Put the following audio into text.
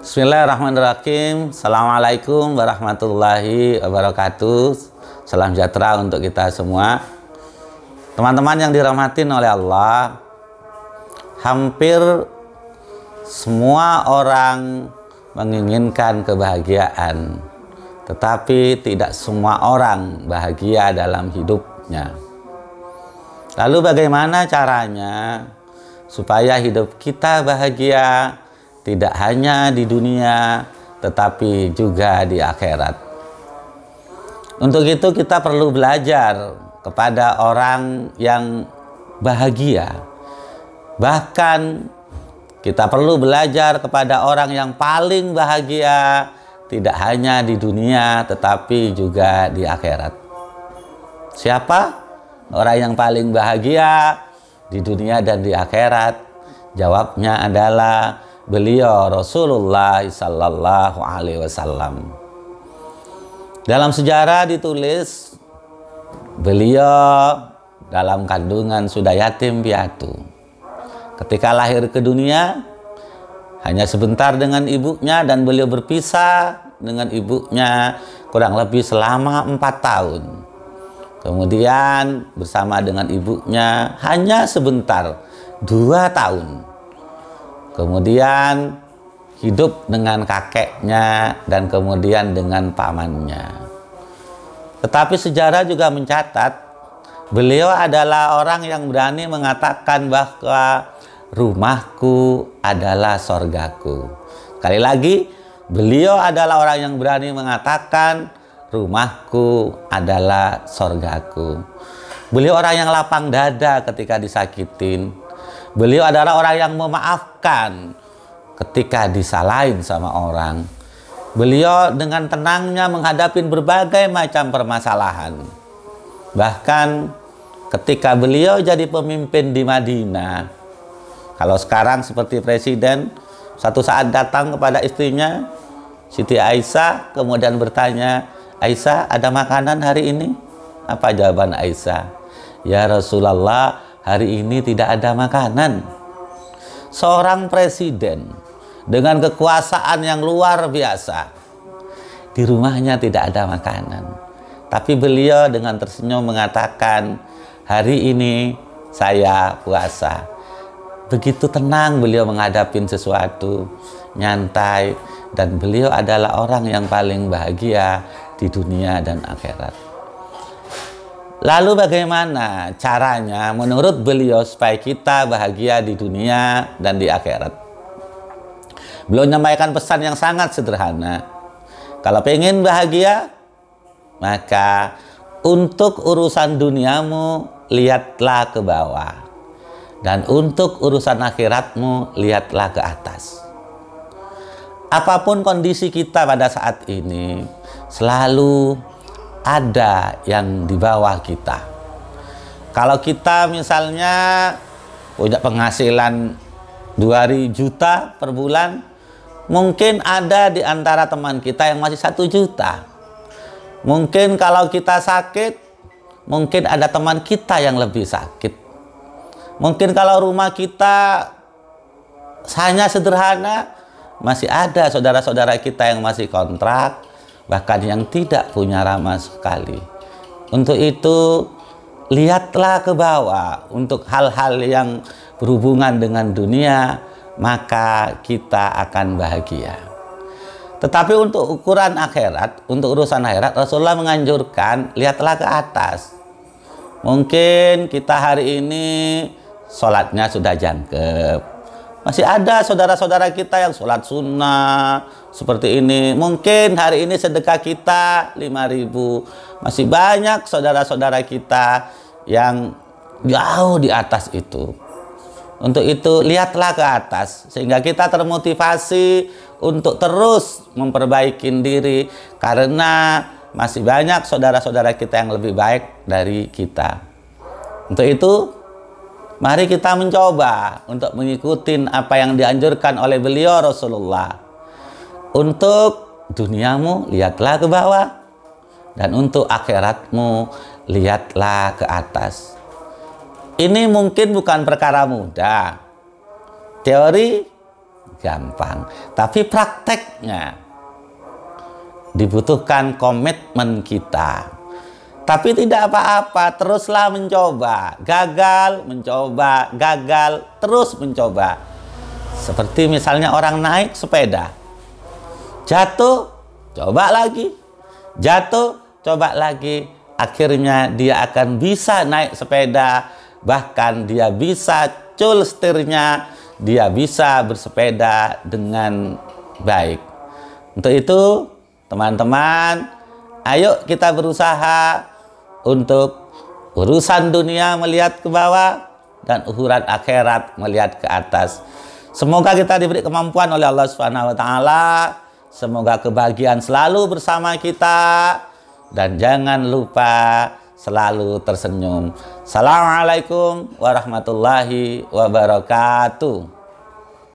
Bismillahirrahmanirrahim. Assalamualaikum warahmatullahi wabarakatuh. Salam sejahtera untuk kita semua. Teman-teman yang dirahmatin oleh Allah, hampir semua orang menginginkan kebahagiaan, tetapi tidak semua orang bahagia dalam hidupnya. Lalu bagaimana caranya supaya hidup kita bahagia? Tidak hanya di dunia, tetapi juga di akhirat. Untuk itu kita perlu belajar kepada orang yang bahagia. Bahkan kita perlu belajar kepada orang yang paling bahagia, tidak hanya di dunia, tetapi juga di akhirat. Siapa orang yang paling bahagia di dunia dan di akhirat? Jawabnya adalah beliau Rasulullah sallallahu alaihi wasallam. Dalam sejarah ditulis beliau dalam kandungan sudah yatim piatu. Ketika lahir ke dunia hanya sebentar dengan ibunya, dan beliau berpisah dengan ibunya kurang lebih selama 4 tahun. Kemudian bersama dengan ibunya hanya sebentar, 2 tahun. Kemudian hidup dengan kakeknya dan kemudian dengan pamannya. Tetapi sejarah juga mencatat beliau adalah orang yang berani mengatakan bahwa rumahku adalah sorgaku. Sekali lagi, beliau adalah orang yang berani mengatakan rumahku adalah sorgaku. Beliau orang yang lapang dada ketika disakitin. Beliau adalah orang yang memaafkan ketika disalahin sama orang. Beliau dengan tenangnya menghadapi berbagai macam permasalahan. Bahkan ketika beliau jadi pemimpin di Madinah, kalau sekarang seperti presiden, satu saat datang kepada istrinya, Siti Aisyah, kemudian bertanya, "Aisyah, ada makanan hari ini?" Apa jawaban Aisyah? "Ya Rasulullah, hari ini tidak ada makanan." Seorang presiden dengan kekuasaan yang luar biasa, di rumahnya tidak ada makanan, tapi beliau dengan tersenyum mengatakan, "Hari ini saya puasa." Begitu tenang beliau menghadapi sesuatu, nyantai, dan beliau adalah orang yang paling bahagia di dunia dan akhirat. Lalu bagaimana caranya menurut beliau supaya kita bahagia di dunia dan di akhirat? Beliau menyampaikan pesan yang sangat sederhana. Kalau pengen bahagia, maka untuk urusan duniamu lihatlah ke bawah, dan untuk urusan akhiratmu lihatlah ke atas. Apapun kondisi kita pada saat ini, selalu ada yang di bawah kita. Kalau kita misalnya punya penghasilan 2 juta per bulan, mungkin ada di antara teman kita yang masih 1 juta. Mungkin kalau kita sakit, mungkin ada teman kita yang lebih sakit. Mungkin kalau rumah kita hanya sederhana, masih ada saudara-saudara kita yang masih kontrak, bahkan yang tidak punya ramah sekali. Untuk itu, lihatlah ke bawah untuk hal-hal yang berhubungan dengan dunia, maka kita akan bahagia. Tetapi untuk ukuran akhirat, untuk urusan akhirat, Rasulullah menganjurkan lihatlah ke atas. Mungkin kita hari ini sholatnya sudah jangkep, masih ada saudara-saudara kita yang sholat sunnah seperti ini. Mungkin hari ini sedekah kita 5.000. Masih banyak saudara-saudara kita yang jauh di atas itu. Untuk itu lihatlah ke atas, sehingga kita termotivasi untuk terus memperbaiki diri, karena masih banyak saudara-saudara kita yang lebih baik dari kita. Untuk itu, mari kita mencoba untuk mengikuti apa yang dianjurkan oleh beliau Rasulullah. Untuk duniamu, lihatlah ke bawah. Dan untuk akhiratmu, lihatlah ke atas. Ini mungkin bukan perkara mudah. Teori gampang. Tapi prakteknya dibutuhkan komitmen kita. Tapi tidak apa-apa, teruslah mencoba. Gagal, mencoba, gagal, terus mencoba. Seperti misalnya orang naik sepeda. Jatuh, coba lagi. Jatuh, coba lagi. Akhirnya dia akan bisa naik sepeda. Bahkan dia bisa cul setirnya, dia bisa bersepeda dengan baik. Untuk itu, teman-teman, ayo kita berusaha untuk urusan dunia melihat ke bawah dan urusan akhirat melihat ke atas. Semoga kita diberi kemampuan oleh Allah Subhanahu wa taala. Semoga kebahagiaan selalu bersama kita dan jangan lupa selalu tersenyum. Assalamualaikum warahmatullahi wabarakatuh.